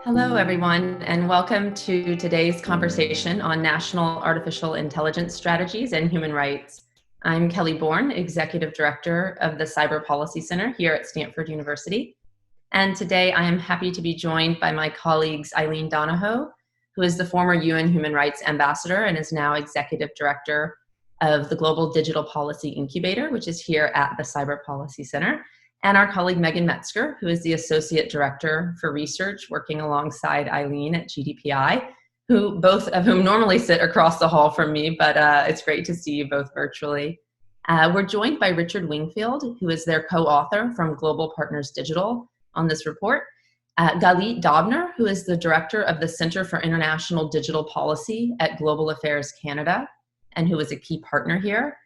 Hello, everyone, and welcome to today's conversation on National Artificial Intelligence Strategies and Human Rights. I'm Kelly Bourne, Executive Director of the Cyber Policy Center here at Stanford University. And today I am happy to be joined by my colleagues Eileen Donahoe, who is the former UN Human Rights Ambassador and is now Executive Director of the Global Digital Policy Incubator, which is here at the Cyber Policy Center, and our colleague Megan Metzger, who is the Associate Director for Research, working alongside Eileen at GDPI, who both of whom normally sit across the hall from me, but it's great to see you both virtually. We're joined by Richard Wingfield, who is their co-author from Global Partners Digital on this report, Galit Dobner, who is the Director of the Center for International Digital Policy at Global Affairs Canada, and who is a key partner here,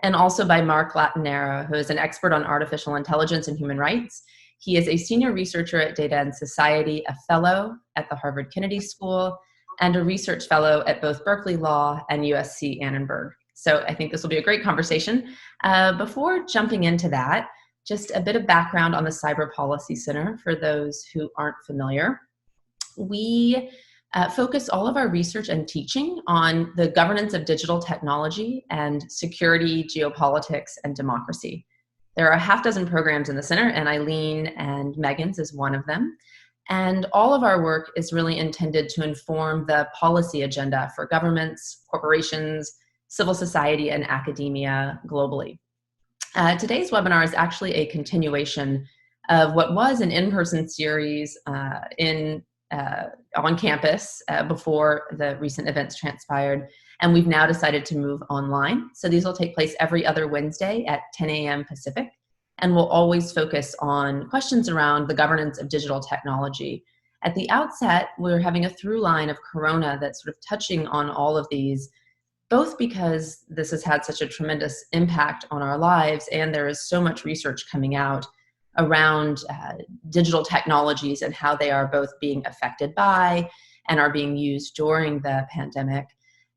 and also by Mark Latinera, who is an expert on artificial intelligence and human rights. He is a senior researcher at Data and Society, a fellow at the Harvard Kennedy School, and a research fellow at both Berkeley Law and USC Annenberg. So I think this will be a great conversation. Before jumping into that, just a bit of background on the Cyber Policy Center for those who aren't familiar. We focus all of our research and teaching on the governance of digital technology and security, geopolitics, and democracy. There are a half dozen programs in the center, and Eileen and Megan's is one of them. And all of our work is really intended to inform the policy agenda for governments, corporations, civil society, and academia globally. Today's webinar is actually a continuation of what was an in-person series on campus before the recent events transpired, and we've now decided to move online. So these will take place every other Wednesday at 10 a.m. Pacific, and we'll always focus on questions around the governance of digital technology. At the outset, we're having a through line of Corona that's sort of touching on all of these, both because this has had such a tremendous impact on our lives, and there is so much research coming out around digital technologies and how they are both being affected by and are being used during the pandemic.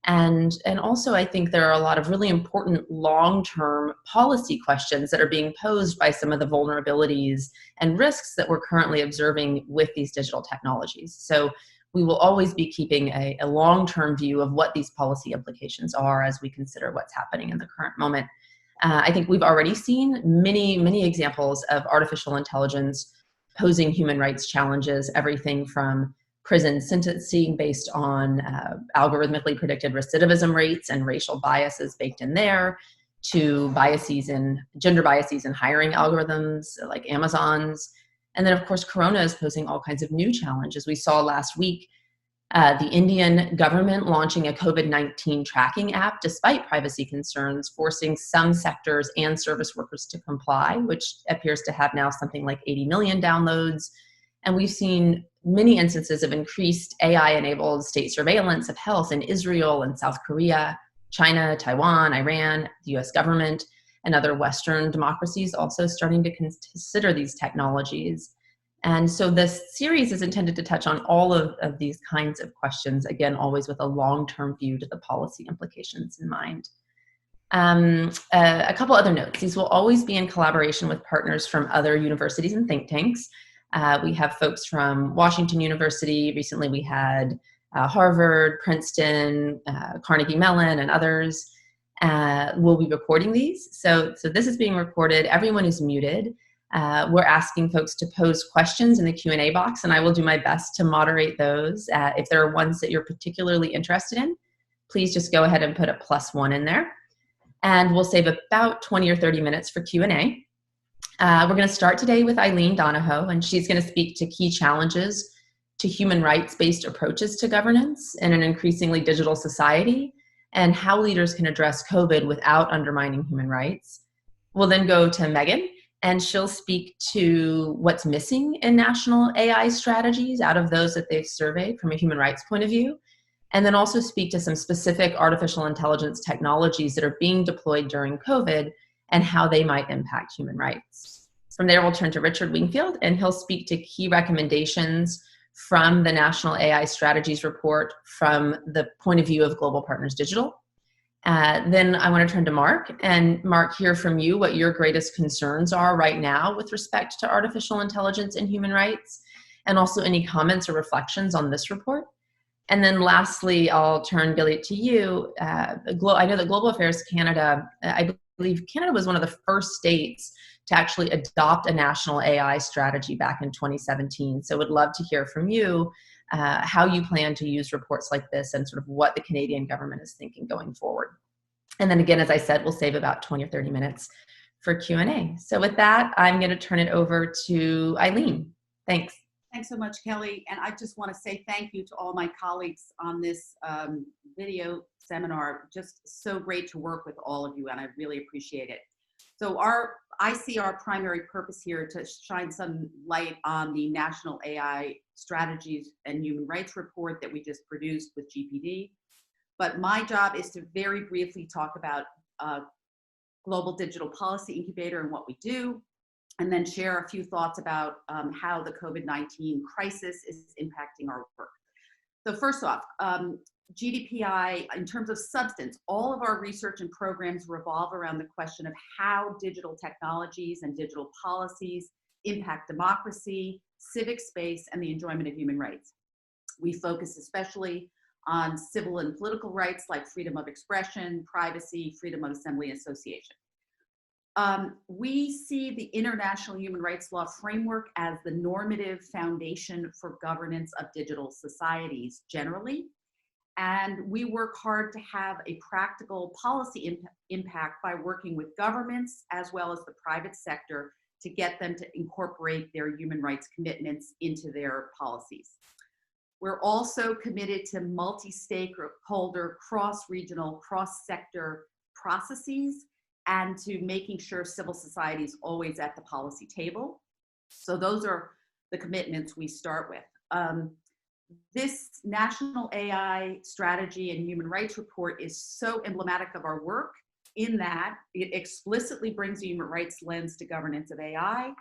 And also I think there are a lot of really important long-term policy questions that are being posed by some of the vulnerabilities and risks that we're currently observing with these digital technologies. So we will always be keeping a long-term view of what these policy implications are as we consider what's happening in the current moment. I think we've already seen many examples of artificial intelligence posing human rights challenges, everything from prison sentencing based on algorithmically predicted recidivism rates and racial biases baked in there, to gender biases in hiring algorithms like Amazon's. And then, of course, Corona is posing all kinds of new challenges. We saw last week the Indian government launching a COVID-19 tracking app despite privacy concerns, forcing some sectors and service workers to comply, which appears to have now something like 80 million downloads. And we've seen many instances of increased AI-enabled state surveillance of health in Israel and South Korea, China, Taiwan, Iran, the US government, and other Western democracies also starting to consider these technologies. And so this series is intended to touch on all of these kinds of questions, again, always with a long-term view to the policy implications in mind. A couple other notes. These will always be in collaboration with partners from other universities and think tanks. We have folks from Washington University. Recently we had Harvard, Princeton, Carnegie Mellon, and others. We'll be recording these. So this is being recorded. Everyone is muted. We're asking folks to pose questions in the Q&A box, and I will do my best to moderate those. If there are ones that you're particularly interested in, please just go ahead and put a +1 in there. And we'll save about 20 or 30 minutes for Q&A. We're going to start today with Eileen Donahoe, and she's going to speak to key challenges to human rights-based approaches to governance in an increasingly digital society, and how leaders can address COVID without undermining human rights. We'll then go to Megan, and she'll speak to what's missing in national AI strategies out of those that they've surveyed from a human rights point of view, and then also speak to some specific artificial intelligence technologies that are being deployed during COVID and how they might impact human rights. From there, we'll turn to Richard Wingfield, and he'll speak to key recommendations from the National AI Strategies Report from the point of view of Global Partners Digital. Then I want to turn to Mark, and Mark, hear from you what your greatest concerns are right now with respect to artificial intelligence and human rights. and also any comments or reflections on this report. And then lastly, I'll turn, Gillian, to you. I know that Global Affairs Canada, I believe Canada was one of the first states to actually adopt a national AI strategy back in 2017. So would love to hear from you how you plan to use reports like this and sort of what the Canadian government is thinking going forward. And then again, as I said, we'll save about 20 or 30 minutes for Q&A. So with that, I'm going to turn it over to Eileen. Thanks. Thanks so much, Kelly. And I just want to say thank you to all my colleagues on this video seminar. Just so great to work with all of you, and I really appreciate it. So I see our primary purpose here to shine some light on the National AI Strategies and Human Rights Report that we just produced with GPD. But my job is to very briefly talk about Global Digital Policy Incubator and what we do, and then share a few thoughts about how the COVID-19 crisis is impacting our work. So first off, GDPI, in terms of substance, all of our research and programs revolve around the question of how digital technologies and digital policies impact democracy, civic space, and the enjoyment of human rights. We focus especially on civil and political rights like freedom of expression, privacy, freedom of assembly and association. We see the international human rights law framework as the normative foundation for governance of digital societies generally. And we work hard to have a practical policy impact by working with governments as well as the private sector to get them to incorporate their human rights commitments into their policies. We're also committed to multi-stakeholder, cross-regional, cross-sector processes and to making sure civil society is always at the policy table. So those are the commitments we start with. This National AI Strategy and Human Rights Report is so emblematic of our work in that it explicitly brings a human rights lens to governance of AI,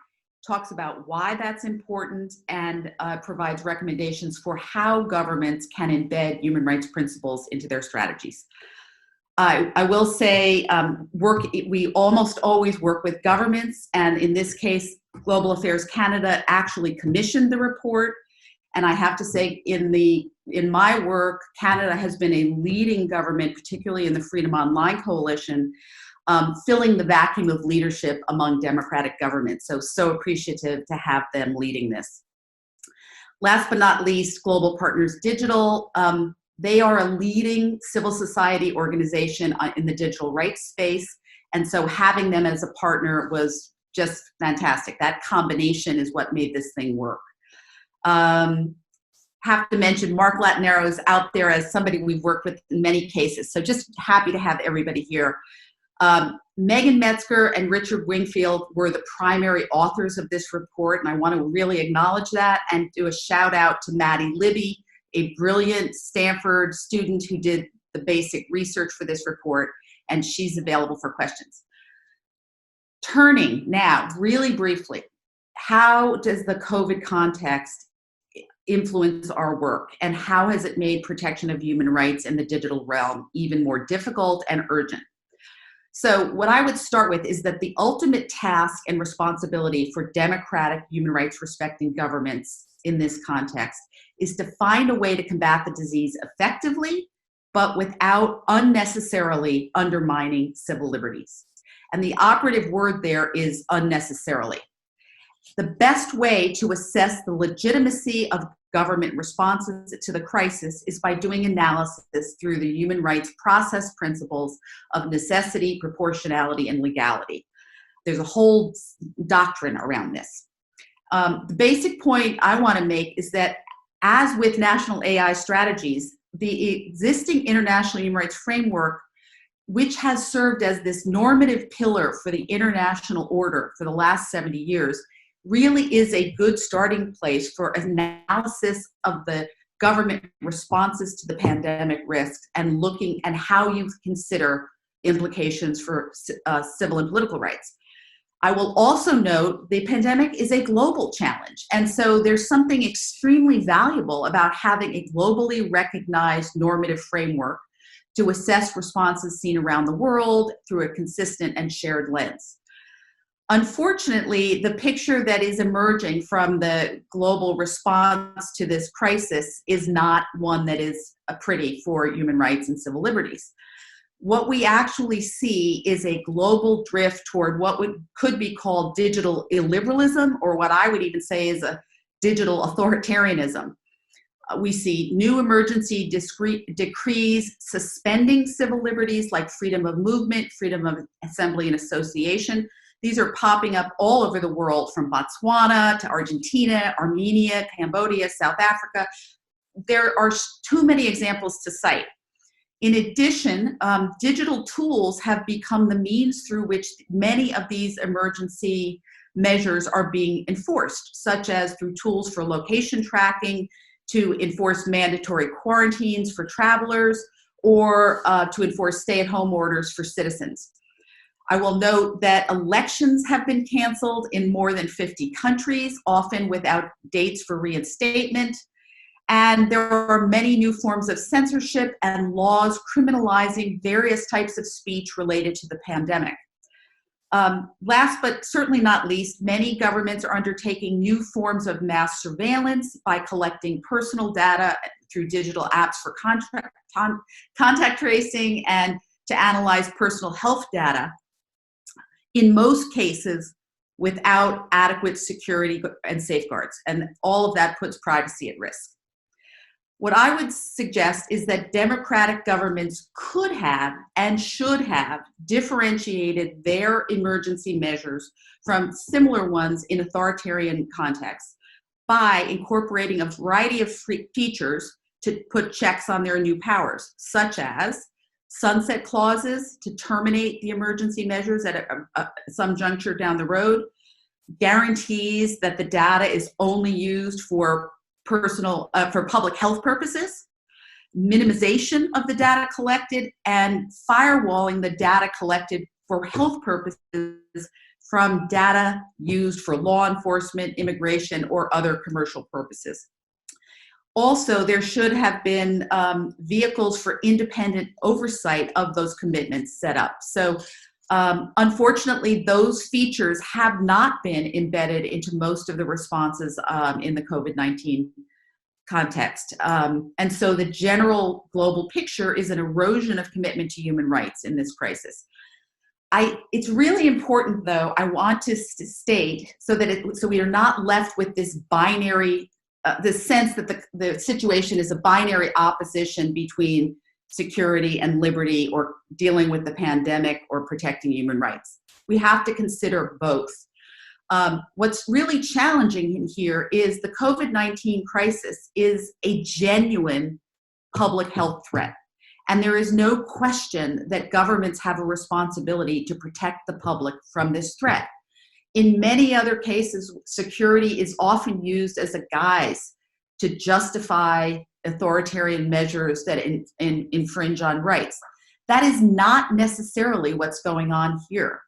talks about why that's important, and provides recommendations for how governments can embed human rights principles into their strategies. I will say we almost always work with governments, and in this case, Global Affairs Canada actually commissioned the report. And I have to say, in my work, Canada has been a leading government, particularly in the Freedom Online Coalition, filling the vacuum of leadership among democratic governments. So appreciative to have them leading this. Last but not least, Global Partners Digital. They are a leading civil society organization in the digital rights space. And so having them as a partner was just fantastic. That combination is what made this thing work. Have to mention Mark Latinero is out there as somebody we've worked with in many cases. So just happy to have everybody here. Megan Metzger and Richard Wingfield were the primary authors of this report, and I want to really acknowledge that and do a shout out to Maddie Libby, a brilliant Stanford student who did the basic research for this report, and she's available for questions. Turning now, really briefly, how does the COVID context influence our work, and how has it made protection of human rights in the digital realm even more difficult and urgent? So what I would start with is that the ultimate task and responsibility for democratic human rights respecting governments in this context is to find a way to combat the disease effectively, but without unnecessarily undermining civil liberties. And the operative word there is unnecessarily. The best way to assess the legitimacy of government responses to the crisis is by doing analysis through the human rights process principles of necessity, proportionality, and legality. There's a whole doctrine around this. The basic point I want to make is that, as with national AI strategies, the existing international human rights framework, which has served as this normative pillar for the international order for the last 70 years, really is a good starting place for analysis of the government responses to the pandemic risks and looking at how you consider implications for civil and political rights. I will also note the pandemic is a global challenge. And so there's something extremely valuable about having a globally recognized normative framework to assess responses seen around the world through a consistent and shared lens. Unfortunately, the picture that is emerging from the global response to this crisis is not one that is pretty for human rights and civil liberties. What we actually see is a global drift toward what could be called digital illiberalism, or what I would even say is a digital authoritarianism. We see new emergency decrees suspending civil liberties like freedom of movement, freedom of assembly and association. These are popping up all over the world, from Botswana to Argentina, Armenia, Cambodia, South Africa. There are too many examples to cite. In addition, digital tools have become the means through which many of these emergency measures are being enforced, such as through tools for location tracking, to enforce mandatory quarantines for travelers, or to enforce stay-at-home orders for citizens. I will note that elections have been canceled in more than 50 countries, often without dates for reinstatement. And there are many new forms of censorship and laws criminalizing various types of speech related to the pandemic. Last but certainly not least, many governments are undertaking new forms of mass surveillance by collecting personal data through digital apps for contact tracing and to analyze personal health data, in most cases without adequate security and safeguards. And all of that puts privacy at risk. What I would suggest is that democratic governments could have and should have differentiated their emergency measures from similar ones in authoritarian contexts by incorporating a variety of features to put checks on their new powers, such as sunset clauses to terminate the emergency measures at some juncture down the road, guarantees that the data is only used for public health purposes, minimization of the data collected, and firewalling the data collected for health purposes from data used for law enforcement, immigration, or other commercial purposes. Also, there should have been vehicles for independent oversight of those commitments set up. So unfortunately, those features have not been embedded into most of the responses in the COVID-19 context. And so the general global picture is an erosion of commitment to human rights in this crisis. It's really important, though, I want to state so we are not left with this binary, the sense that the situation is a binary opposition between security and liberty, or dealing with the pandemic or protecting human rights. We have to consider both. What's really challenging in here is the COVID-19 crisis is a genuine public health threat. And there is no question that governments have a responsibility to protect the public from this threat. In many other cases, security is often used as a guise to justify authoritarian measures that infringe on rights. That is not necessarily what's going on here.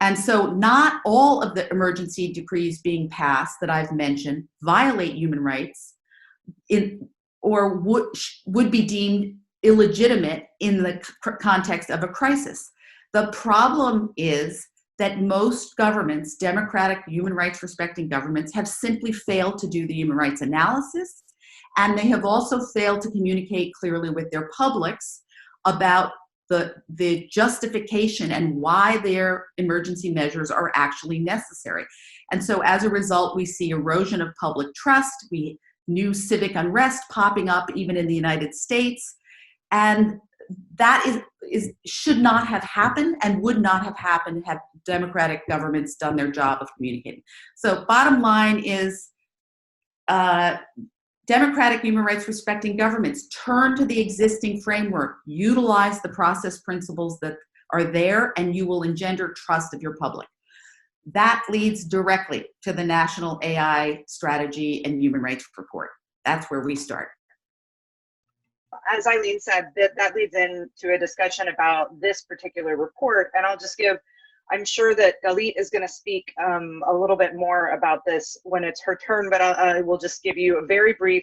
And so not all of the emergency decrees being passed that I've mentioned violate human rights or would be deemed illegitimate in the context of a crisis. The problem is that most governments, democratic, human rights respecting governments, have simply failed to do the human rights analysis, and they have also failed to communicate clearly with their publics about the justification and why their emergency measures are actually necessary. And so as a result, we see erosion of public trust, new civic unrest popping up even in the United States. And that should not have happened and would not have happened had democratic governments done their job of communicating. So bottom line is, democratic human rights respecting governments turn to the existing framework, utilize the process principles that are there, and you will engender trust of your public. That leads directly to the National AI Strategy and Human Rights Report. That's where we start. As Eileen said, that leads into a discussion about this particular report, and I'll just I'm sure that Galit is going to speak a little bit more about this when it's her turn, but I will just give you a very brief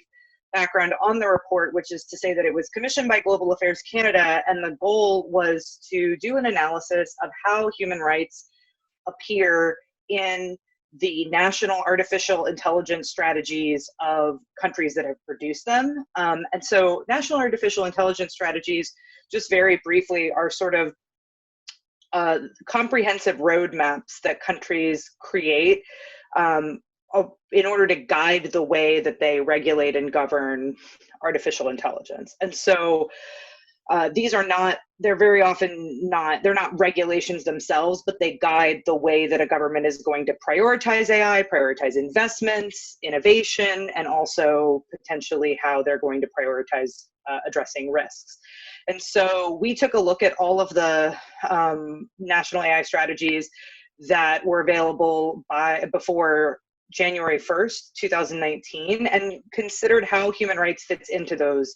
background on the report, which is to say that it was commissioned by Global Affairs Canada, and the goal was to do an analysis of how human rights appear in the national artificial intelligence strategies of countries that have produced them. And so national artificial intelligence strategies, just very briefly, are sort of comprehensive roadmaps that countries create in order to guide the way that they regulate and govern artificial intelligence. And so these are not, they're very often not, they're not regulations themselves, but they guide the way that a government is going to prioritize AI, prioritize investments, innovation, and also potentially how they're going to prioritize addressing risks. And so we took a look at all of the national AI strategies that were available before January 1st, 2019, and considered how human rights fits into those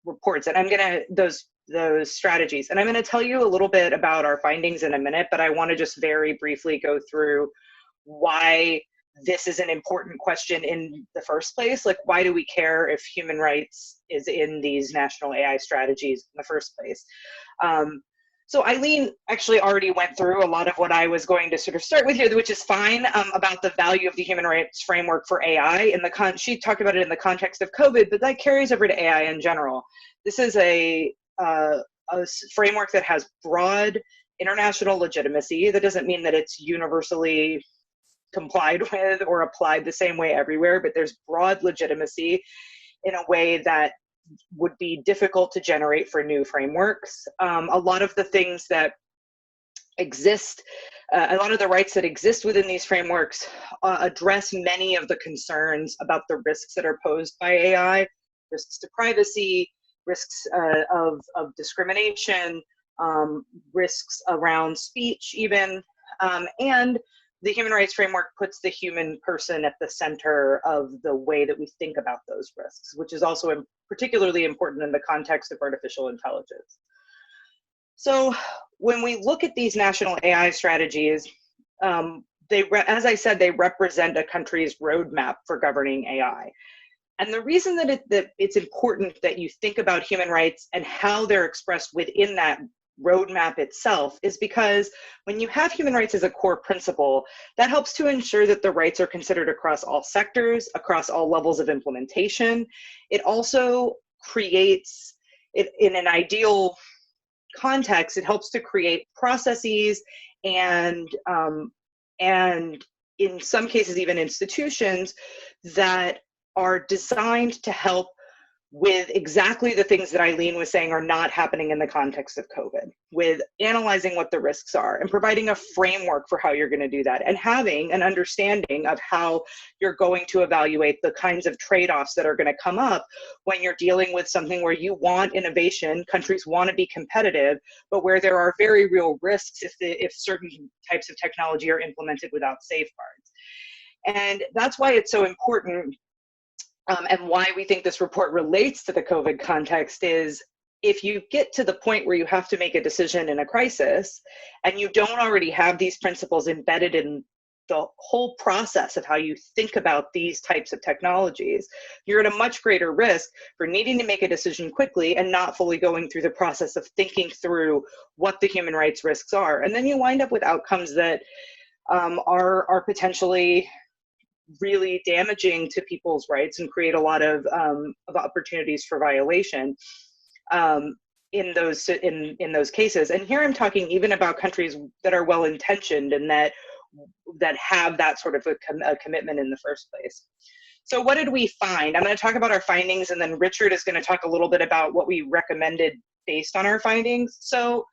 reports. And I'm gonna, those strategies. And I'm gonna tell you a little bit about our findings in a minute, but I wanna just very briefly go through why this is an important question in the first place. Like, why do we care if human rights is in these national AI strategies in the first place? So Eileen actually already went through a lot of what I was going to sort of start with here, which is fine, about the value of the human rights framework for AI. She talked about it in the context of COVID, but that carries over to AI in general. This is a framework that has broad international legitimacy. That doesn't mean that it's universally complied with or applied the same way everywhere, but there's broad legitimacy in a way that would be difficult to generate for new frameworks. A lot of the things that exist, a lot of the rights that exist within these frameworks address many of the concerns about the risks that are posed by AI, risks to privacy, risks of discrimination, risks around speech even, and the human rights framework puts the human person at the center of the way that we think about those risks, which is also particularly important in the context of artificial intelligence. So when we look at these national AI strategies, as I said, they represent a country's roadmap for governing AI. And the reason that it's important that you think about human rights and how they're expressed within that roadmap itself is because when you have human rights as a core principle, that helps to ensure that the rights are considered across all sectors, across all levels of implementation. It also creates, in an ideal context, it helps to create processes and in some cases even institutions that are designed to help with exactly the things that Eileen was saying are not happening in the context of COVID, with analyzing what the risks are and providing a framework for how you're going to do that, and having an understanding of how you're going to evaluate the kinds of trade-offs that are going to come up when you're dealing with something where you want innovation, countries want to be competitive, but where there are very real risks if certain types of technology are implemented without safeguards. And that's why it's so important. And why we think this report relates to the COVID context is if you get to the point where you have to make a decision in a crisis and you don't already have these principles embedded in the whole process of how you think about these types of technologies, you're at a much greater risk for needing to make a decision quickly and not fully going through the process of thinking through what the human rights risks are. And then you wind up with outcomes that are potentially really damaging to people's rights and create a lot of opportunities for violation in those cases. And here I'm talking even about countries that are well intentioned and that have that sort of a commitment in the first place. So what did we find? I'm going to talk about our findings, and then Richard is going to talk a little bit about what we recommended based on our findings. So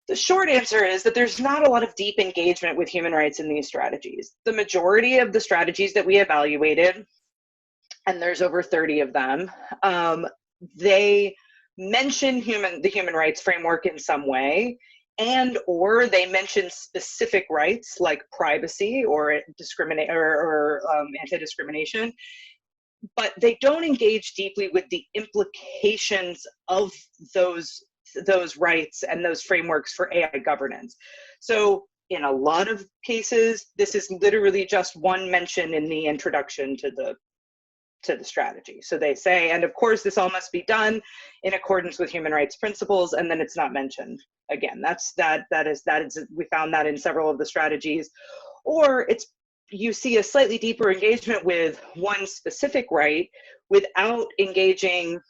the short answer is that there's not a lot of deep engagement with human rights in these strategies. The majority of the strategies that we evaluated, and there's over 30 of them, they mention the human rights framework in some way, and or they mention specific rights like privacy or anti-discrimination, but they don't engage deeply with the implications of those rights and those frameworks for AI governance. So in a lot of cases, this is literally just one mention in the introduction to to the strategy. So they say, and of course, this all must be done in accordance with human rights principles, and then it's not mentioned again. That is we found that in several of the strategies. Or you see a slightly deeper engagement with one specific right without engaging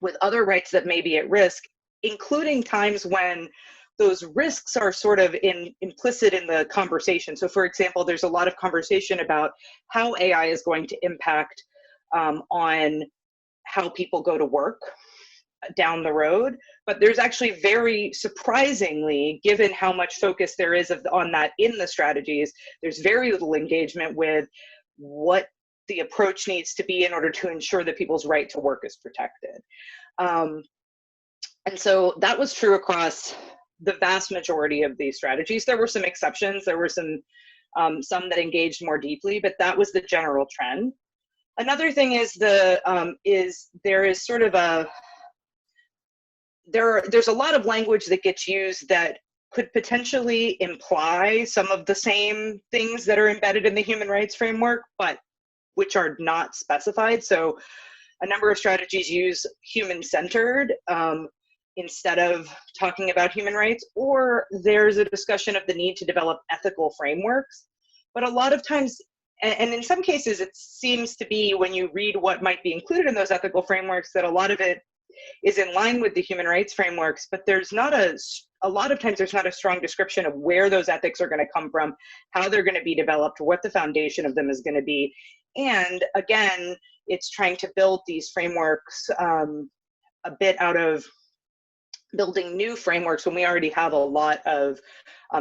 with other rights that may be at risk, including times when those risks are sort of implicit in the conversation. So for example, there's a lot of conversation about how AI is going to impact on how people go to work down the road, but there's actually, very surprisingly, given how much focus there is on that in the strategies, there's very little engagement with what the approach needs to be in order to ensure that people's right to work is protected. And so that was true across the vast majority of these strategies. There were some exceptions. There were some that engaged more deeply, but that was the general trend. Another thing is there's a lot of language that gets used that could potentially imply some of the same things that are embedded in the human rights framework, but which are not specified. So a number of strategies use human-centered instead of talking about human rights, or there's a discussion of the need to develop ethical frameworks. But a lot of times, and in some cases, it seems to be, when you read what might be included in those ethical frameworks, that a lot of it is in line with the human rights frameworks, but there's not a lot of times there's not a strong description of where those ethics are going to come from, how they're going to be developed, what the foundation of them is going to be. And again, it's trying to build these frameworks a bit out of building new frameworks when we already have a lot of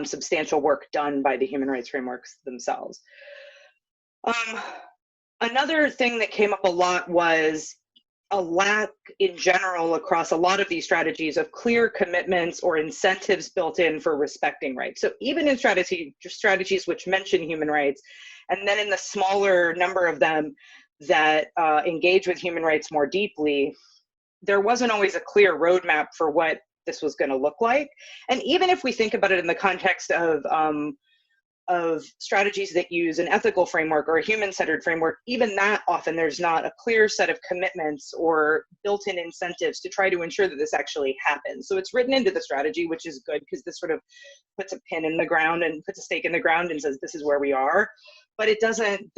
substantial work done by the human rights frameworks themselves. Another thing that came up a lot was a lack in general across a lot of these strategies of clear commitments or incentives built in for respecting rights. So even in strategies which mention human rights, and then in the smaller number of them that engage with human rights more deeply, there wasn't always a clear roadmap for what this was going to look like. And even if we think about it in the context of strategies that use an ethical framework or a human-centered framework, even that often there's not a clear set of commitments or built-in incentives to try to ensure that this actually happens. So it's written into the strategy, which is good because this sort of puts a pin in the ground and puts a stake in the ground and says, this is where we are. But it doesn't,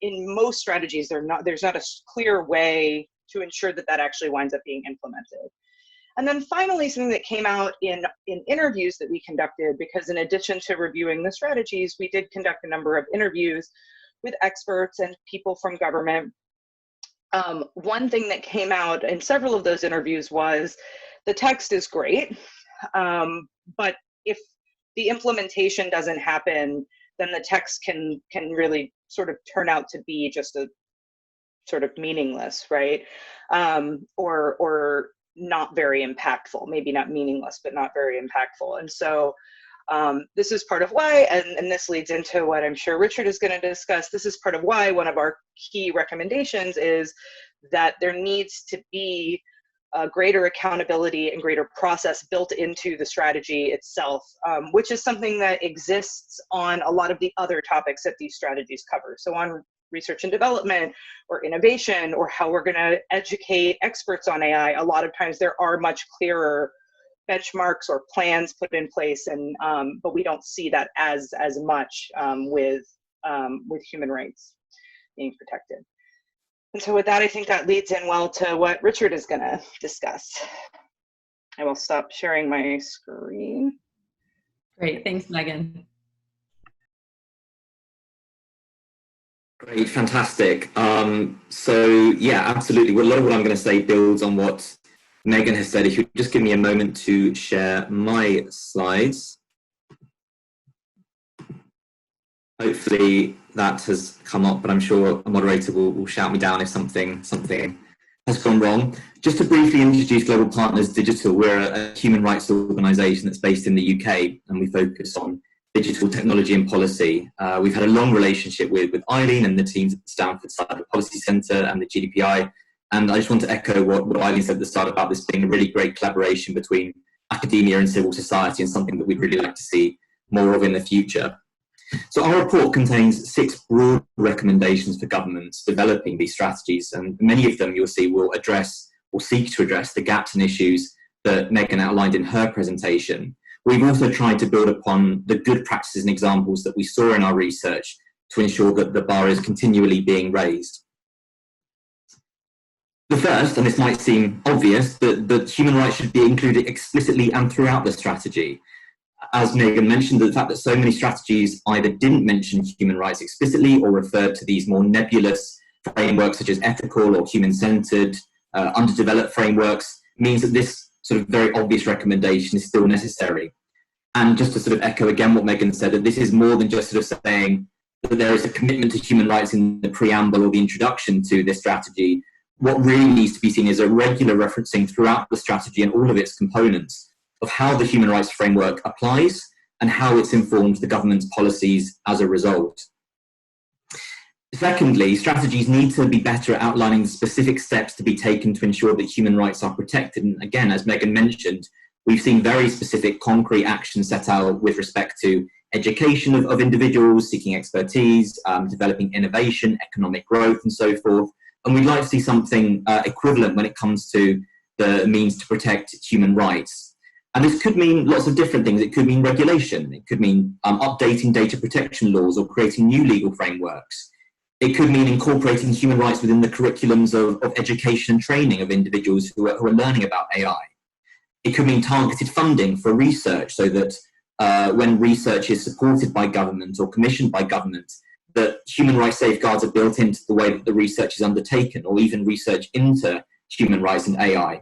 in most strategies, there's not a clear way to ensure that that actually winds up being implemented. And then finally, something that came out in interviews that we conducted, because in addition to reviewing the strategies, we did conduct a number of interviews with experts and people from government. One thing that came out in several of those interviews was the text is great, but if the implementation doesn't happen, then the text can really sort of turn out to be just a sort of meaningless, right? Or not very impactful, maybe not meaningless, but not very impactful. And so this is part of why, and this leads into what I'm sure Richard is going to discuss, this is part of why one of our key recommendations is that there needs to be greater accountability and greater process built into the strategy itself, which is something that exists on a lot of the other topics that these strategies cover. So on research and development or innovation or how we're going to educate experts on AI, a lot of times there are much clearer benchmarks or plans put in place, and but we don't see that as much with human rights being protected. And so with that, I think that leads in well to what Richard is going to discuss. I will stop sharing my screen. Great, thanks, Megan. Great, fantastic. So yeah, absolutely. Well, a lot of what I'm going to say builds on what Megan has said. If you just give me a moment to share my slides. Hopefully that has come up, but I'm sure a moderator will shout me down if something has gone wrong. Just to briefly introduce Global Partners Digital, we're a human rights organisation that's based in the UK, and we focus on digital technology and policy. We've had a long relationship with Eileen and the teams at the Stanford Cyber Policy Centre and the GDPI. And I just want to echo what Eileen said at the start about this being a really great collaboration between academia and civil society, and something that we'd really like to see more of in the future. So our report contains 6 broad recommendations for governments developing these strategies, and many of them you'll see will address or seek to address the gaps and issues that Megan outlined in her presentation. We've also tried to build upon the good practices and examples that we saw in our research to ensure that the bar is continually being raised. The first, and this might seem obvious, that human rights should be included explicitly and throughout the strategy. As Megan mentioned, the fact that so many strategies either didn't mention human rights explicitly or referred to these more nebulous frameworks such as ethical or human-centered, underdeveloped frameworks means that this sort of very obvious recommendation is still necessary. And just to sort of echo again what Megan said, that this is more than just sort of saying that there is a commitment to human rights in the preamble or the introduction to this strategy. What really needs to be seen is a regular referencing throughout the strategy and all of its components of how the human rights framework applies and how it's informed the government's policies as a result. Secondly, strategies need to be better at outlining the specific steps to be taken to ensure that human rights are protected. And again, as Megan mentioned, we've seen very specific concrete actions set out with respect to education of individuals, seeking expertise, developing innovation, economic growth, and so forth. And we'd like to see something equivalent when it comes to the means to protect human rights. And this could mean lots of different things. It could mean regulation. It could mean updating data protection laws or creating new legal frameworks. It could mean incorporating human rights within the curriculums of education and training of individuals who are learning about AI. It could mean targeted funding for research so that when research is supported by government or commissioned by government, that human rights safeguards are built into the way that the research is undertaken, or even research into human rights and AI.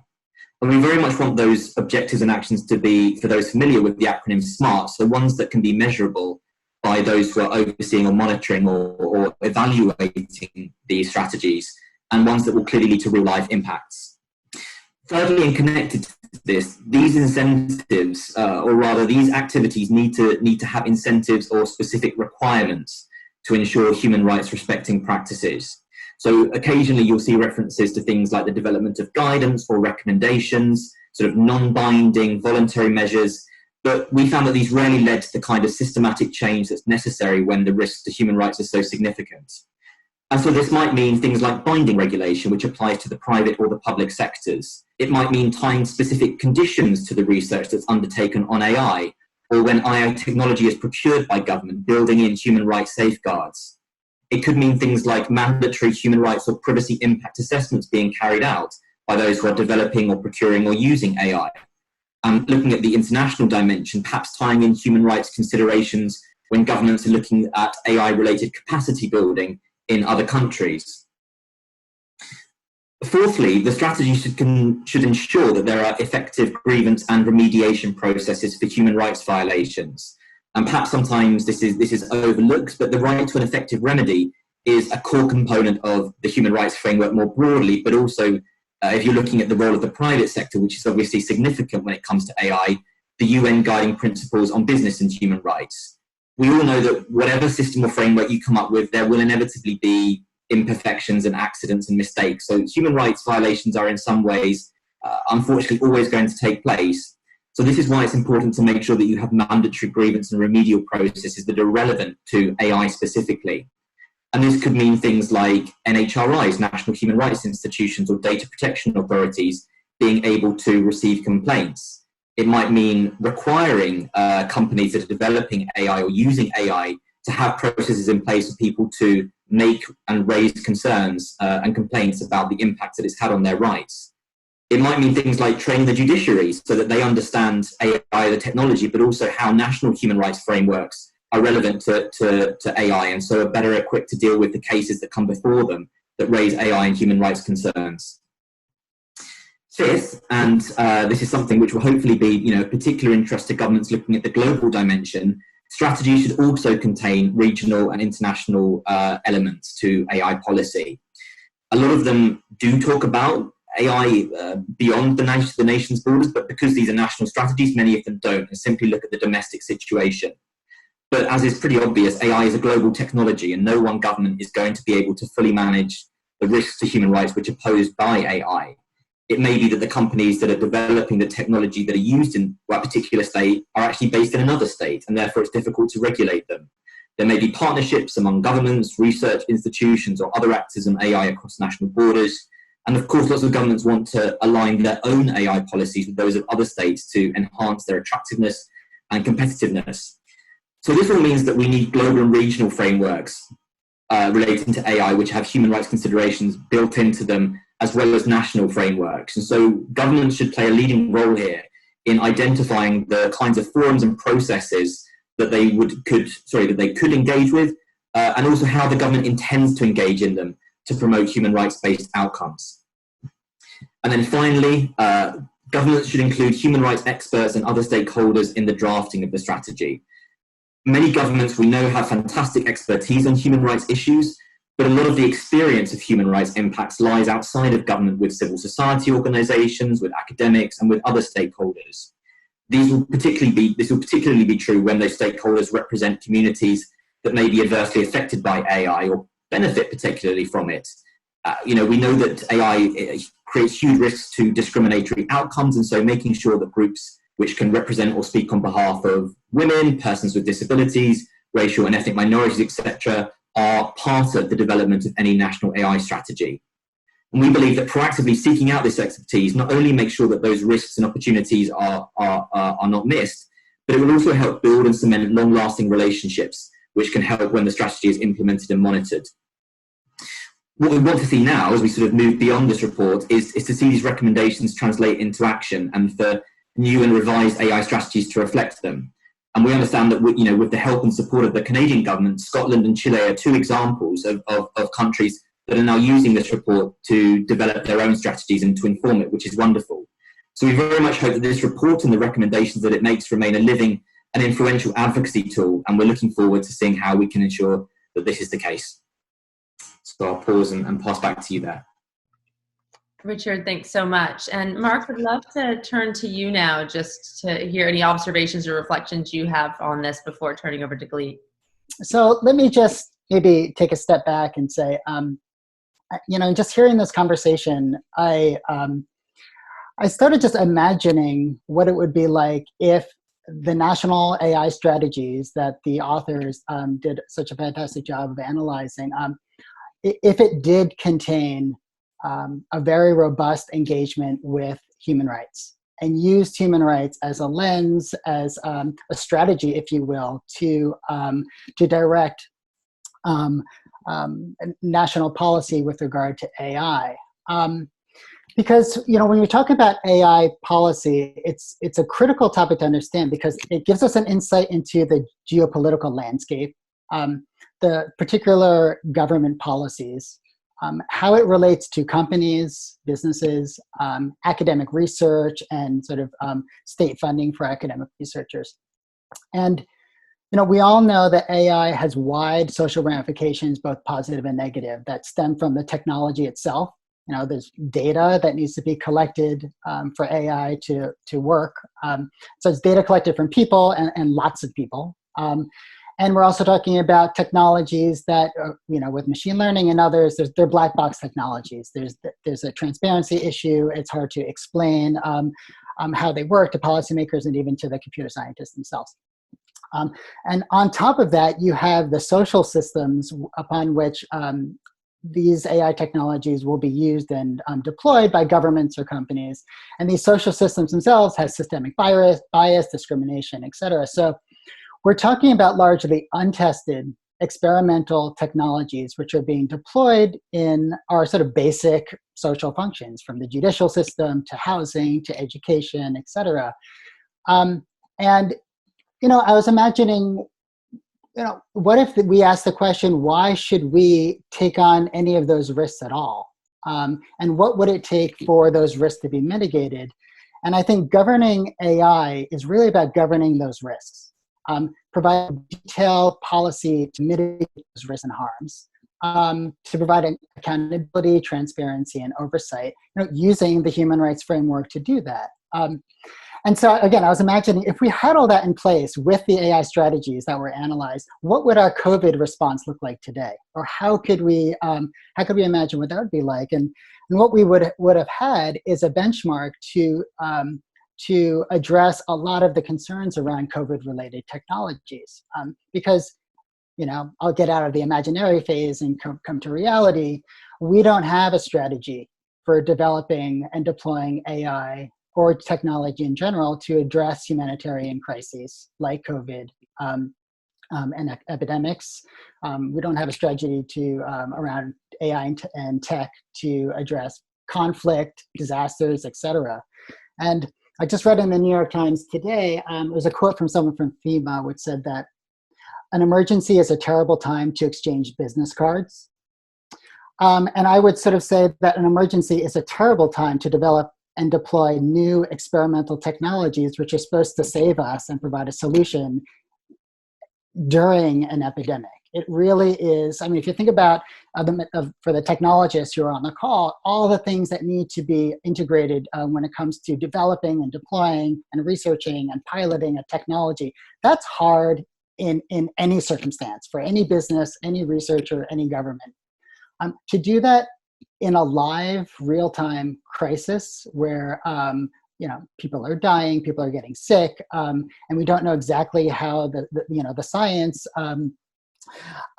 And we very much want those objectives and actions to be, for those familiar with the acronym SMART, so ones that can be measurable by those who are overseeing or monitoring or evaluating these strategies, and ones that will clearly lead to real-life impacts. Thirdly, and connected to this, these incentives, or rather these activities need to have incentives or specific requirements to ensure human rights respecting practices. So occasionally you'll see references to things like the development of guidance or recommendations, sort of non-binding voluntary measures, but we found that these rarely led to the kind of systematic change that's necessary when the risks to human rights are so significant. And so this might mean things like binding regulation, which applies to the private or the public sectors. It might mean tying specific conditions to the research that's undertaken on AI, or when AI technology is procured by government, building in human rights safeguards. It could mean things like mandatory human rights or privacy impact assessments being carried out by those who are developing or procuring or using AI. Looking at the international dimension, perhaps tying in human rights considerations when governments are looking at AI-related capacity building in other countries. Fourthly, the strategy should ensure that there are effective grievance and remediation processes for human rights violations. And perhaps sometimes this is overlooked, but the right to an effective remedy is a core component of the human rights framework more broadly, but also if you're looking at the role of the private sector, which is obviously significant when it comes to AI, the UN Guiding Principles on Business and Human Rights. We all know that whatever system or framework you come up with, there will inevitably be imperfections and accidents and mistakes. So human rights violations are in some ways, unfortunately, always going to take place. So this is why it's important to make sure that you have mandatory grievance and remedial processes that are relevant to AI specifically. And this could mean things like NHRIs, National Human Rights Institutions, or data protection authorities being able to receive complaints. It might mean requiring companies that are developing AI or using AI to have processes in place for people to make and raise concerns and complaints about the impact that it's had on their rights. It might mean things like training the judiciary so that they understand AI, the technology, but also how national human rights frameworks are relevant to AI, and so are better equipped to deal with the cases that come before them that raise AI and human rights concerns. Fifth, and this is something which will hopefully be of particular interest to governments looking at the global dimension, strategy should also contain regional and international elements to AI policy. A lot of them do talk about AI beyond the nation's borders, but because these are national strategies, many of them don't, and simply look at the domestic situation. But as is pretty obvious, AI is a global technology, and no one government is going to be able to fully manage the risks to human rights which are posed by AI. It may be that the companies that are developing the technology that are used in a particular state are actually based in another state, and therefore it's difficult to regulate them. There may be partnerships among governments, research institutions, or other actors in AI across national borders. And of course, lots of governments want to align their own AI policies with those of other states to enhance their attractiveness and competitiveness. So this all means that we need global and regional frameworks relating to AI, which have human rights considerations built into them, as well as national frameworks. And so governments should play a leading role here in identifying the kinds of forums and processes that they could engage with, and also how the government intends to engage in them to promote human rights-based outcomes. And then finally, governments should include human rights experts and other stakeholders in the drafting of the strategy. Many governments we know have fantastic expertise on human rights issues, but a lot of the experience of human rights impacts lies outside of government with civil society organizations, with academics, and with other stakeholders. This will particularly be true when those stakeholders represent communities that may be adversely affected by AI or benefit particularly from it. We know that AI creates huge risks to discriminatory outcomes, and so making sure that groups which can represent or speak on behalf of women, persons with disabilities, racial and ethnic minorities, etc., are part of the development of any national AI strategy. And we believe that proactively seeking out this expertise not only makes sure that those risks and opportunities are not missed, but it will also help build and cement long-lasting relationships, which can help when the strategy is implemented and monitored. What we want to see now, as we sort of move beyond this report, is to see these recommendations translate into action and for new and revised AI strategies to reflect them. And we understand that with the help and support of the Canadian government, Scotland and Chile are two examples of countries that are now using this report to develop their own strategies and to inform it, which is wonderful. So we very much hope that this report and the recommendations that it makes remain a living and influential advocacy tool, and we're looking forward to seeing how we can ensure that this is the case. So I'll pause and pass back to you there. Richard, thanks so much. And Mark, I'd love to turn to you now just to hear any observations or reflections you have on this before turning over to Galit. So let me just maybe take a step back and say, just hearing this conversation, I started just imagining what it would be like if the national AI strategies that the authors did such a fantastic job of analyzing, if it did contain a very robust engagement with human rights and used human rights as a lens, as a strategy, if you will, to direct national policy with regard to AI. Because when we talk about AI policy, it's a critical topic to understand because it gives us an insight into the geopolitical landscape, the particular government policies, how it relates to companies, businesses, academic research, and sort of state funding for academic researchers. And we all know that AI has wide social ramifications, both positive and negative, that stem from the technology itself. There's data that needs to be collected for AI to work. So it's data collected from people and lots of people. And we're also talking about technologies that, with machine learning and others, they're black box technologies. There's a transparency issue. It's hard to explain how they work to policymakers and even to the computer scientists themselves. And on top of that, you have the social systems upon which these AI technologies will be used and deployed by governments or companies. And these social systems themselves have systemic bias, discrimination, et cetera. So we're talking about largely untested experimental technologies which are being deployed in our sort of basic social functions, from the judicial system to housing to education, et cetera. And I was imagining, what if we ask the question, why should we take on any of those risks at all? And what would it take for those risks to be mitigated? And I think governing AI is really about governing those risks. Provide detailed policy to mitigate those risks and harms, to provide accountability, transparency, and oversight, using the human rights framework to do that. And so again, I was imagining if we had all that in place with the AI strategies that were analyzed, what would our COVID response look like today? Or how could we imagine what that would be like? And what we would have had is a benchmark to address a lot of the concerns around COVID-related technologies. Because I'll get out of the imaginary phase and come to reality. We don't have a strategy for developing and deploying AI or technology in general to address humanitarian crises like COVID and epidemics. We don't have a strategy around AI and tech to address conflict, disasters, etc. And I just read in the New York Times today, there's a quote from someone from FEMA which said that an emergency is a terrible time to exchange business cards. And I would sort of say that an emergency is a terrible time to develop and deploy new experimental technologies which are supposed to save us and provide a solution during an epidemic. It really is. I mean, if you think about for the technologists who are on the call, all the things that need to be integrated when it comes to developing and deploying and researching and piloting a technology, that's hard in any circumstance for any business, any researcher, any government. To do that in a live, real-time crisis where people are dying, people are getting sick, and we don't know exactly how the science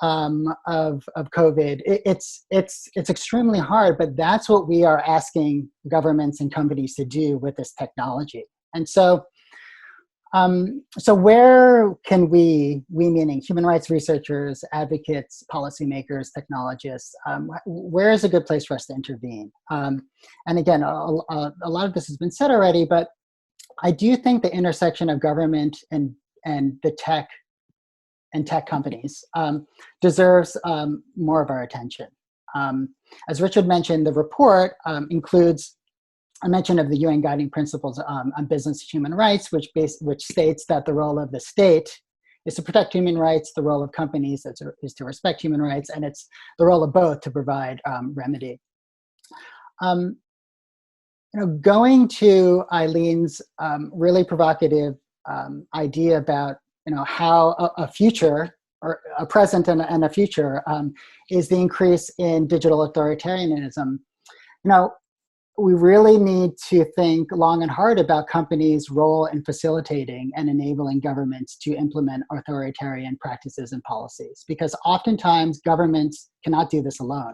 of COVID. It's extremely hard, but that's what we are asking governments and companies to do with this technology. And so, where can we meaning human rights researchers, advocates, policymakers, technologists, where is a good place for us to intervene? And again, a lot of this has been said already, but I do think the intersection of government and the tech companies deserves more of our attention. As Richard mentioned, the report includes a mention of the UN Guiding Principles on Business and Human Rights, which states that the role of the state is to protect human rights, the role of companies is to respect human rights, and it's the role of both to provide remedy. Going to Eileen's really provocative idea about how a future, or a present and a future, is the increase in digital authoritarianism. We really need to think long and hard about companies' role in facilitating and enabling governments to implement authoritarian practices and policies, because oftentimes governments cannot do this alone.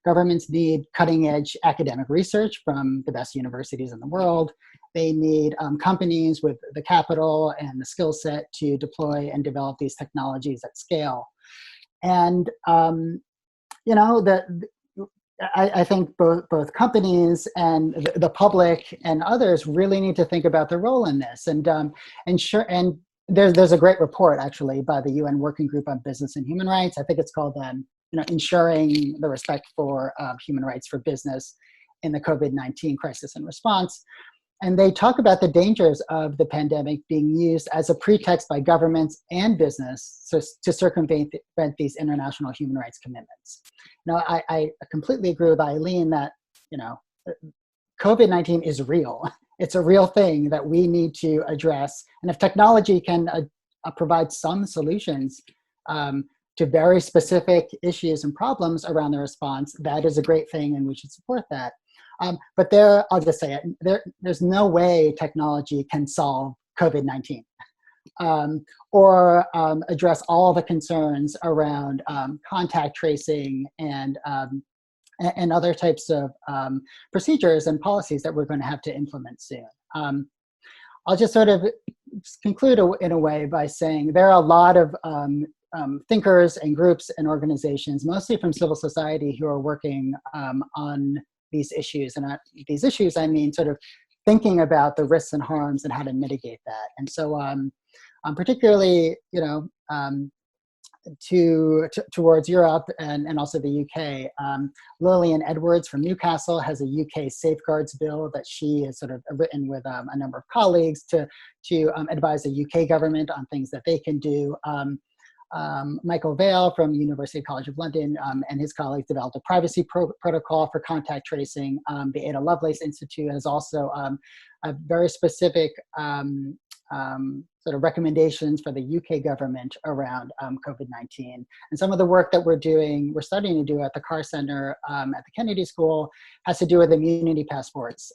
Governments need cutting-edge academic research from the best universities in the world. They need companies with the capital and the skill set to deploy and develop these technologies at scale. And I think both companies and the public and others really need to think about their role in this. And there's a great report actually by the UN Working Group on Business and Human Rights. I think it's called Ensuring the Respect for Human Rights for Business in the COVID-19 Crisis and Response. And they talk about the dangers of the pandemic being used as a pretext by governments and business to circumvent these international human rights commitments. I completely agree with Eileen that, COVID-19 is real. It's a real thing that we need to address. And if technology can provide some solutions to very specific issues and problems around the response, that is a great thing and we should support that. But I'll just say it, there's no way technology can solve COVID-19 or address all the concerns around contact tracing and other types of procedures and policies that we're going to have to implement soon. I'll just sort of conclude in a way by saying there are a lot of thinkers and groups and organizations, mostly from civil society, who are working on these issues. And these issues, I mean, sort of thinking about the risks and harms and how to mitigate that. And so particularly, towards Europe and also the UK, Lillian Edwards from Newcastle has a UK safeguards bill that she has sort of written with a number of colleagues to advise the UK government on things that they can do. Michael Vale from University College of London and his colleagues developed a privacy protocol for contact tracing. The Ada Lovelace Institute has also a very specific sort of recommendations for the UK government around COVID-19. And some of the work that we're starting to do at the Carr Center at the Kennedy School has to do with immunity passports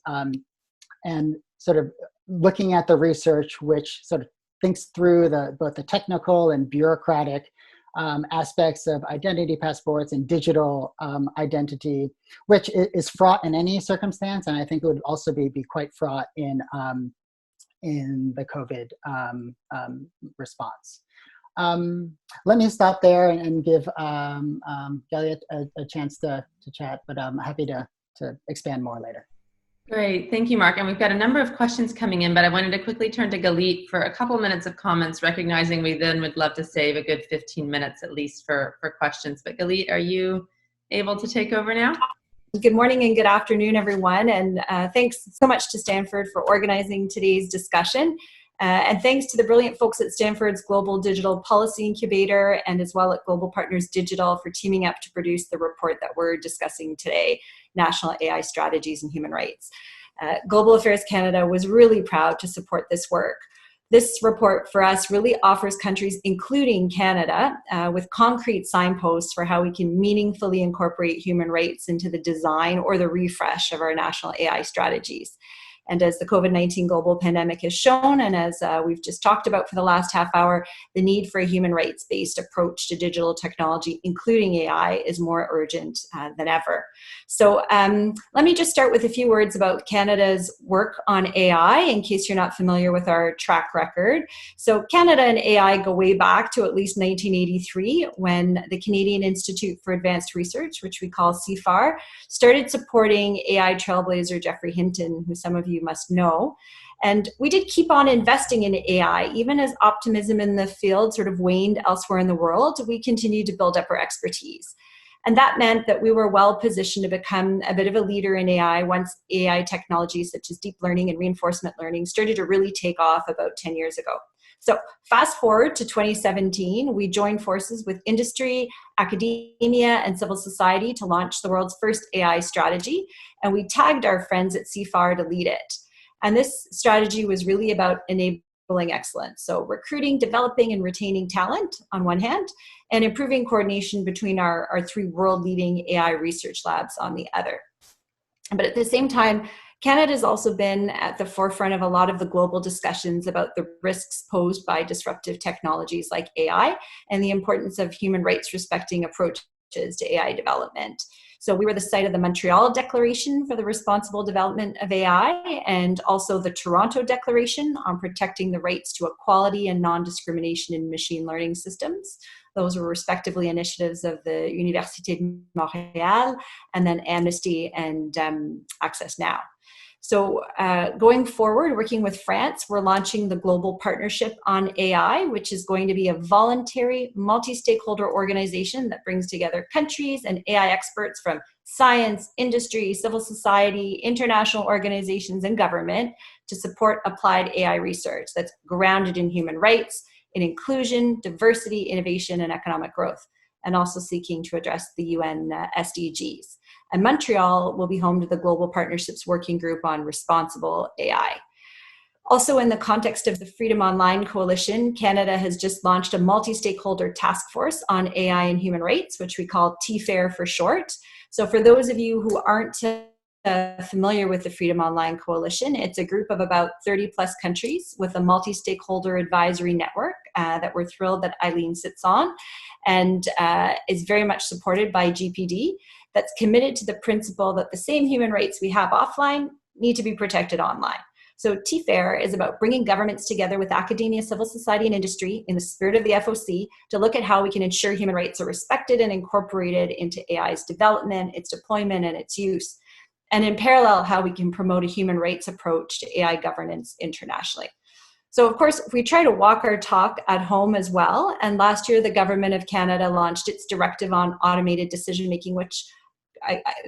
and sort of looking at the research which sort of thinks through both the technical and bureaucratic aspects of identity passports and digital identity, which is fraught in any circumstance, and I think it would also be quite fraught in the COVID response. Let me stop there and give Galia a chance to chat, but I'm happy to expand more later. Great, thank you, Mark. And we've got a number of questions coming in, but I wanted to quickly turn to Galit for a couple minutes of comments, recognizing we then would love to save a good 15 minutes at least for questions. But Galit, are you able to take over now? Good morning and good afternoon, everyone. And thanks so much to Stanford for organizing today's discussion. And thanks to the brilliant folks at Stanford's Global Digital Policy Incubator and as well at Global Partners Digital for teaming up to produce the report that we're discussing today, National AI Strategies and Human Rights. Global Affairs Canada was really proud to support this work. This report for us really offers countries, including Canada, with concrete signposts for how we can meaningfully incorporate human rights into the design or the refresh of our national AI strategies. And as the COVID-19 global pandemic has shown, and as we've just talked about for the last half hour, the need for a human rights-based approach to digital technology, including AI, is more urgent than ever. So let me just start with a few words about Canada's work on AI, in case you're not familiar with our track record. So Canada and AI go way back to at least 1983, when the Canadian Institute for Advanced Research, which we call CIFAR, started supporting AI trailblazer Geoffrey Hinton, who some of you must know. And we did keep on investing in AI, even as optimism in the field sort of waned elsewhere in the world. We continued to build up our expertise. And that meant that we were well positioned to become a bit of a leader in AI once AI technologies such as deep learning and reinforcement learning started to really take off about 10 years ago. So fast forward to 2017, we joined forces with industry, academia, and civil society to launch the world's first AI strategy. And we tagged our friends at CIFAR to lead it. And this strategy was really about enabling excellence. So recruiting, developing, and retaining talent on one hand, and improving coordination between our three world-leading AI research labs on the other. But at the same time, Canada has also been at the forefront of a lot of the global discussions about the risks posed by disruptive technologies like AI and the importance of human rights respecting approaches to AI development. So we were the site of the Montreal Declaration for the Responsible Development of AI and also the Toronto Declaration on protecting the rights to equality and non-discrimination in machine learning systems. Those were respectively initiatives of the Université de Montréal and then Amnesty and Access Now. So going forward, working with France, we're launching the Global Partnership on AI, which is going to be a voluntary multi-stakeholder organization that brings together countries and AI experts from science, industry, civil society, international organizations, and government to support applied AI research that's grounded in human rights, in inclusion, diversity, innovation, and economic growth, and also seeking to address the UN SDGs. And Montreal will be home to the Global Partnerships Working Group on Responsible AI. Also, in the context of the Freedom Online Coalition, Canada has just launched a multi-stakeholder task force on AI and human rights, which we call TFAIR for short. So for those of you who aren't familiar with the Freedom Online Coalition, it's a group of about 30 plus countries with a multi-stakeholder advisory network that we're thrilled that Eileen sits on and is very much supported by GPD, that's committed to the principle that the same human rights we have offline need to be protected online. So TFAIR is about bringing governments together with academia, civil society, and industry in the spirit of the FOC to look at how we can ensure human rights are respected and incorporated into AI's development, its deployment, and its use. And in parallel, how we can promote a human rights approach to AI governance internationally. So of course, we try to walk our talk at home as well. And last year, the Government of Canada launched its Directive on Automated Decision-Making, which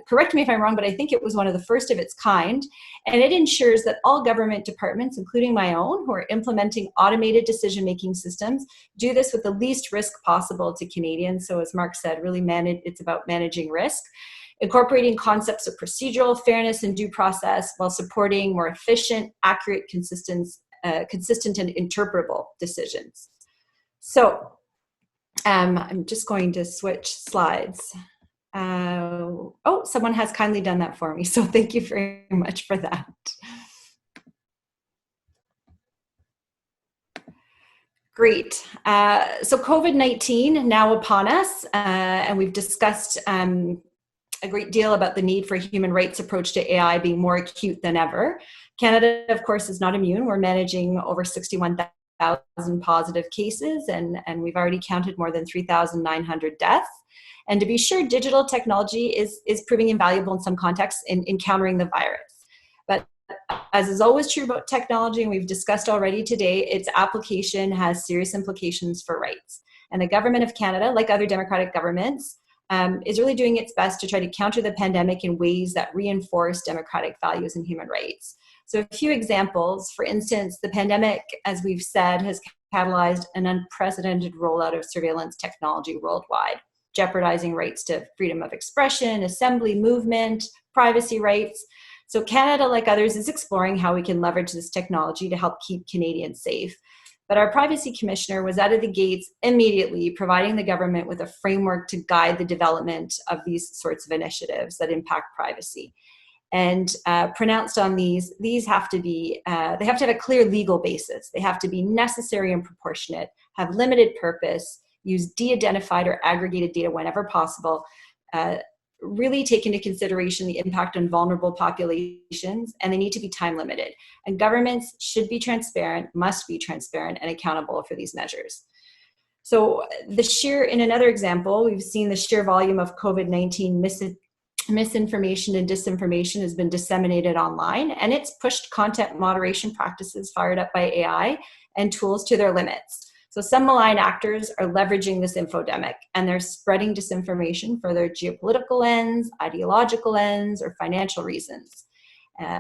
correct me if I'm wrong, but I think it was one of the first of its kind. And it ensures that all government departments, including my own, who are implementing automated decision-making systems, do this with the least risk possible to Canadians. So as Mark said, really it's about managing risk, incorporating concepts of procedural fairness and due process while supporting more efficient, accurate, consistent and interpretable decisions. So I'm just going to switch slides. Someone has kindly done that for me, so thank you very much for that. Great. So COVID-19 now upon us, and we've discussed a great deal about the need for a human rights approach to AI being more acute than ever. Canada, of course, is not immune. We're managing over 61,000 positive cases, and we've already counted more than 3,900 deaths. And to be sure, digital technology is proving invaluable in some contexts in countering the virus. But as is always true about technology, and we've discussed already today, its application has serious implications for rights. And the Government of Canada, like other democratic governments, is really doing its best to try to counter the pandemic in ways that reinforce democratic values and human rights. So a few examples. For instance, the pandemic, as we've said, has catalyzed an unprecedented rollout of surveillance technology worldwide, jeopardizing rights to freedom of expression, assembly, movement, privacy rights. So Canada, like others, is exploring how we can leverage this technology to help keep Canadians safe. But our privacy commissioner was out of the gates immediately, providing the government with a framework to guide the development of these sorts of initiatives that impact privacy. And pronounced on these have to be, they have to have a clear legal basis. They have to be necessary and proportionate, have limited purpose, use de-identified or aggregated data whenever possible, really take into consideration the impact on vulnerable populations, and they need to be time limited. And governments should be transparent, must be transparent and accountable for these measures. So in another example, we've seen the sheer volume of COVID-19 misinformation and disinformation has been disseminated online, and it's pushed content moderation practices fired up by AI and tools to their limits. So some malign actors are leveraging this infodemic, and they're spreading disinformation for their geopolitical ends, ideological ends, or financial reasons.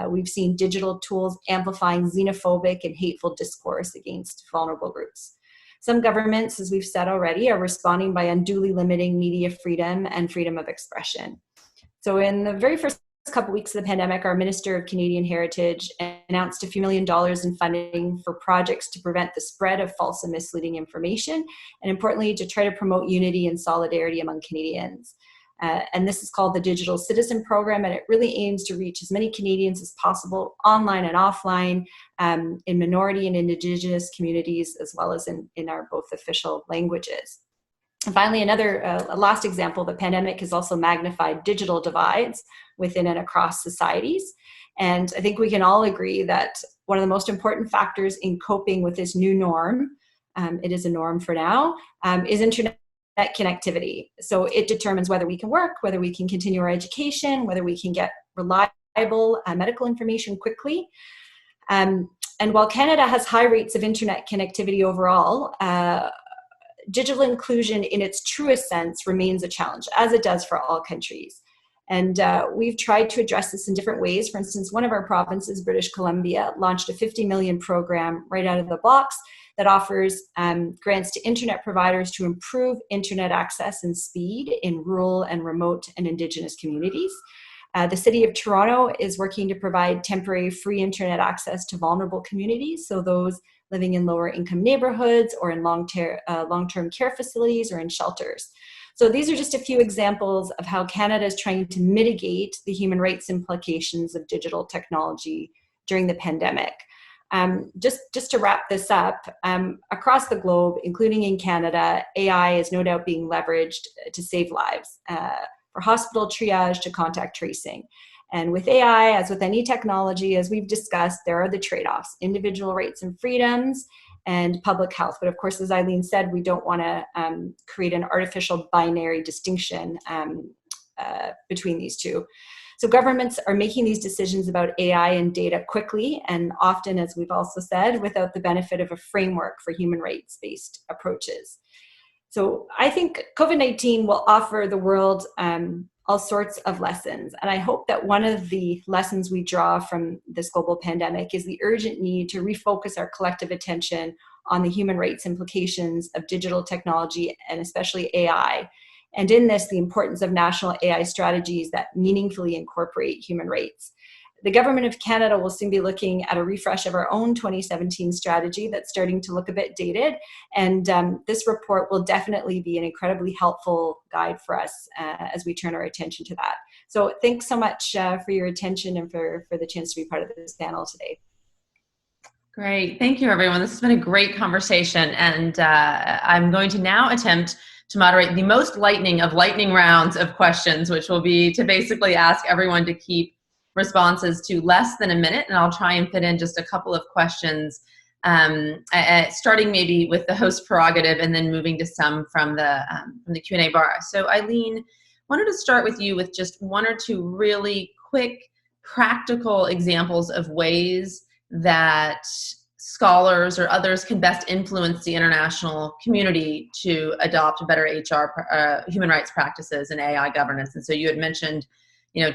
We've seen digital tools amplifying xenophobic and hateful discourse against vulnerable groups. Some governments, as we've said already, are responding by unduly limiting media freedom and freedom of expression. So in the very first couple weeks of the pandemic, our Minister of Canadian Heritage announced a few $1 million in funding for projects to prevent the spread of false and misleading information, and importantly, to try to promote unity and solidarity among Canadians. And this is called the Digital Citizen Program, and it really aims to reach as many Canadians as possible, online and offline, in minority and Indigenous communities, as well as in our both official languages. And finally, a last example, the pandemic has also magnified digital divides within and across societies. And I think we can all agree that one of the most important factors in coping with this new norm, it is a norm for now, is internet connectivity. So it determines whether we can work, whether we can continue our education, whether we can get reliable medical information quickly. And while Canada has high rates of internet connectivity overall, digital inclusion in its truest sense remains a challenge, as it does for all countries. And we've tried to address this in different ways. For instance, one of our provinces, British Columbia, launched a $50 million program right out of the box that offers grants to internet providers to improve internet access and speed in rural and remote and Indigenous communities. The City of Toronto is working to provide temporary free internet access to vulnerable communities, so those living in lower income neighborhoods or in long-term care facilities or in shelters. So these are just a few examples of how Canada is trying to mitigate the human rights implications of digital technology during the pandemic. Just to wrap this up, across the globe, including in Canada, AI is no doubt being leveraged to save lives, for hospital triage to contact tracing. And with AI, as with any technology, as we've discussed, there are the trade-offs: individual rights and freedoms and public health. But of course, as Eileen said, we don't want to create an artificial binary distinction between these two. So governments are making these decisions about AI and data quickly, and often, as we've also said, without the benefit of a framework for human rights-based approaches. So I think COVID-19 will offer the world all sorts of lessons. And I hope that one of the lessons we draw from this global pandemic is the urgent need to refocus our collective attention on the human rights implications of digital technology and especially AI. And in this, the importance of national AI strategies that meaningfully incorporate human rights. The Government of Canada will soon be looking at a refresh of our own 2017 strategy that's starting to look a bit dated. And this report will definitely be an incredibly helpful guide for us as we turn our attention to that. So thanks so much for your attention and for the chance to be part of this panel today. Great. Thank you, everyone. This has been a great conversation. And I'm going to now attempt to moderate the most lightning of lightning rounds of questions, which will be to basically ask everyone to keep responses to less than a minute. And I'll try and fit in just a couple of questions, starting maybe with the host prerogative and then moving to some from the Q&A bar. So Eileen, wanted to start with you with just one or two really quick, practical examples of ways that scholars or others can best influence the international community to adopt better human rights practices and AI governance. And so you had mentioned,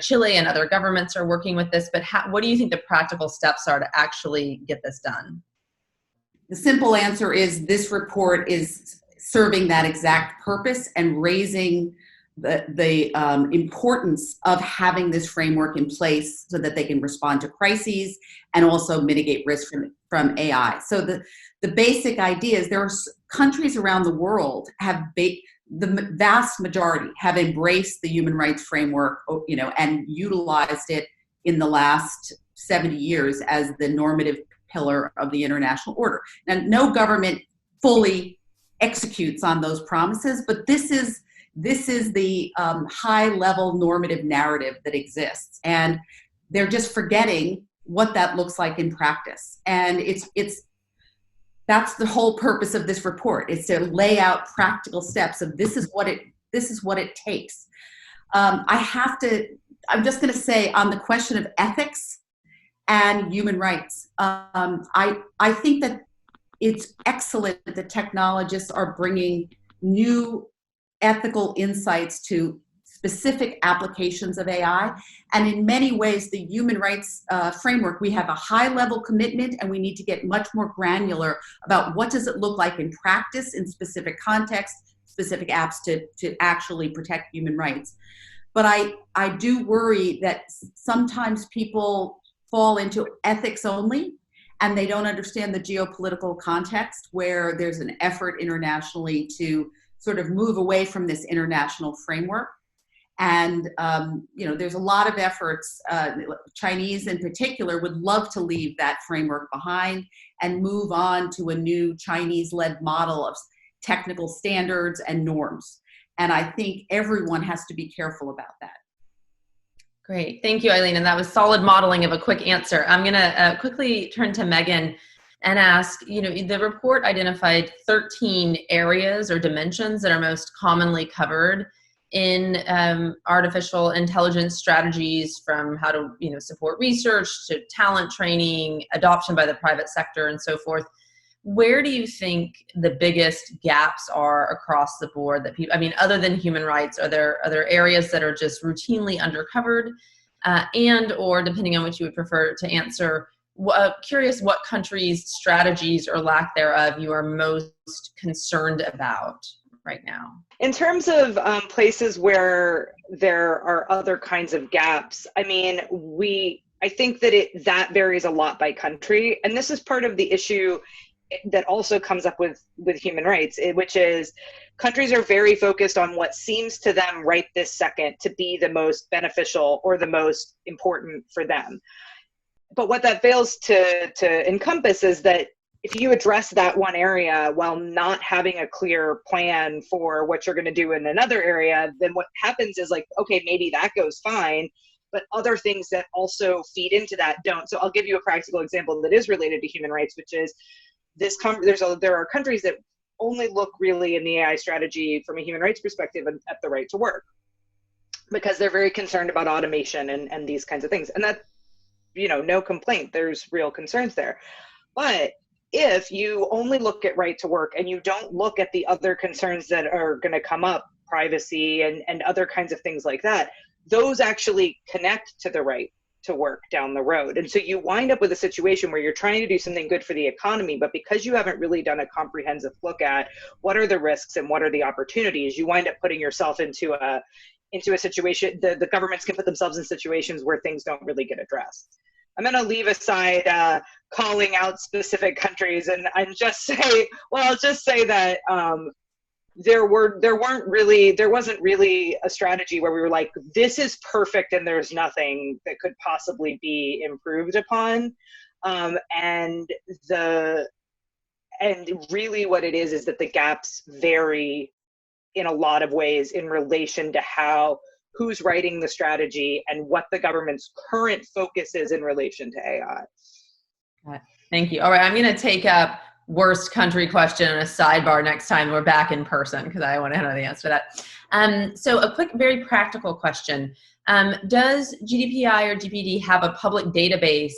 Chile and other governments are working with this, but what do you think the practical steps are to actually get this done? The simple answer is this report is serving that exact purpose and raising the importance of having this framework in place so that they can respond to crises and also mitigate risk from AI. So the basic idea is there are countries around the world the vast majority have embraced the human rights framework, and utilized it in the last 70 years as the normative pillar of the international order. Now, no government fully executes on those promises, but this is the high-level normative narrative that exists, and they're just forgetting what that looks like in practice. And that's the whole purpose of this report, is to lay out practical steps of this is what it takes. I'm just going to say on the question of ethics and human rights, I think that it's excellent that technologists are bringing new ethical insights to specific applications of AI. And in many ways, the human rights framework, we have a high level commitment, and we need to get much more granular about what does it look like in practice, in specific contexts, specific apps to actually protect human rights. But I do worry that sometimes people fall into ethics only, and they don't understand the geopolitical context where there's an effort internationally to sort of move away from this international framework. And, there's a lot of efforts, Chinese in particular would love to leave that framework behind and move on to a new Chinese-led model of technical standards and norms. And I think everyone has to be careful about that. Great. Thank you, Eileen. And that was solid modeling of a quick answer. I'm going to quickly turn to Megan and ask, the report identified 13 areas or dimensions that are most commonly covered in artificial intelligence strategies, from how to support research to talent training, adoption by the private sector, and so forth. Where do you think the biggest gaps are across the board that people, other than human rights, are there areas that are just routinely undercovered, and or depending on what you would prefer to answer, curious what countries' strategies or lack thereof you are most concerned about right now? In terms of places where there are other kinds of gaps, I think that that varies a lot by country, and this is part of the issue that also comes up with human rights, which is countries are very focused on what seems to them right this second to be the most beneficial or the most important for them. But what that fails to encompass is that if you address that one area while not having a clear plan for what you're going to do in another area, then what happens is okay, maybe that goes fine, but other things that also feed into that don't. So I'll give you a practical example that is related to human rights, which is there are countries that only look really in the AI strategy from a human rights perspective at the right to work, because they're very concerned about automation and these kinds of things. And that, no complaint, there's real concerns there. But if you only look at right to work and you don't look at the other concerns that are going to come up, privacy and other kinds of things like that, those actually connect to the right to work down the road. And so you wind up with a situation where you're trying to do something good for the economy, but because you haven't really done a comprehensive look at what are the risks and what are the opportunities, you wind up putting yourself into a situation, the governments can put themselves in situations where things don't really get addressed. I'm going to leave aside calling out specific countries and just say, I'll just say that there wasn't really a strategy where we were like, this is perfect and there's nothing that could possibly be improved upon. And really what it is that the gaps vary in a lot of ways in relation to who's writing the strategy and what the government's current focus is in relation to AI. Thank you. All right, I'm going to take up worst country question in a sidebar next time we're back in person, because I want to know the answer to that. So a quick, very practical question. Does GDPI or GPD have a public database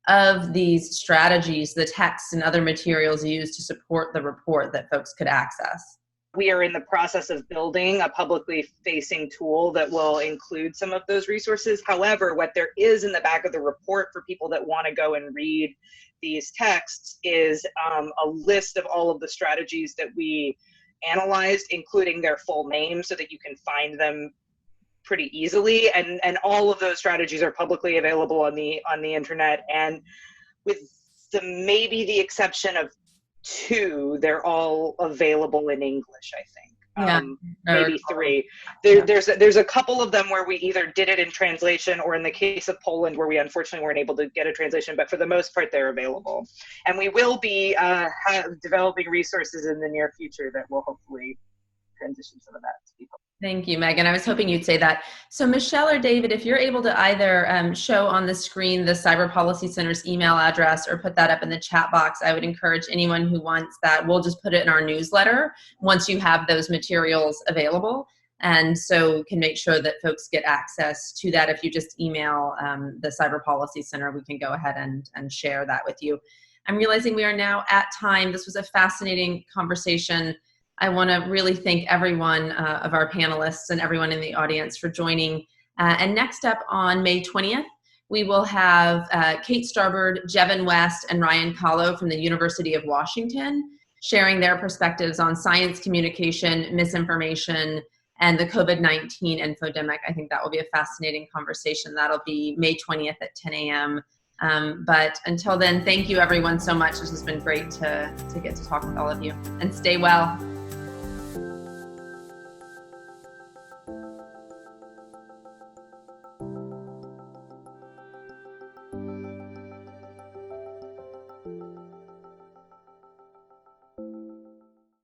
of these strategies, the texts and other materials used to support the report that folks could access? We are in the process of building a publicly facing tool that will include some of those resources. However, what there is in the back of the report for people that want to go and read these texts is a list of all of the strategies that we analyzed, including their full name, so that you can find them pretty easily. And all of those strategies are publicly available on the internet. And with maybe the exception of 2, they're all available in English, I think. Maybe 3. There's a couple of them where we either did it in translation, or in the case of Poland, where we unfortunately weren't able to get a translation, but for the most part, they're available. And we will be developing resources in the near future that will hopefully transition some of that to people. Thank you, Megan. I was hoping you'd say that. So Michelle or David, if you're able to either show on the screen the Cyber Policy Center's email address or put that up in the chat box, I would encourage anyone who wants that. We'll just put it in our newsletter once you have those materials available. And so can make sure that folks get access to that. If you just email the Cyber Policy Center, we can go ahead and share that with you. I'm realizing we are now at time. This was a fascinating conversation. I want to really thank everyone of our panelists and everyone in the audience for joining. And next up on May 20th, we will have Kate Starbird, Jevin West, and Ryan Kahlo from the University of Washington sharing their perspectives on science communication, misinformation, and the COVID-19 infodemic. I think that will be a fascinating conversation. That'll be May 20th at 10 a.m. But until then, thank you everyone so much. This has been great to get to talk with all of you, and stay well.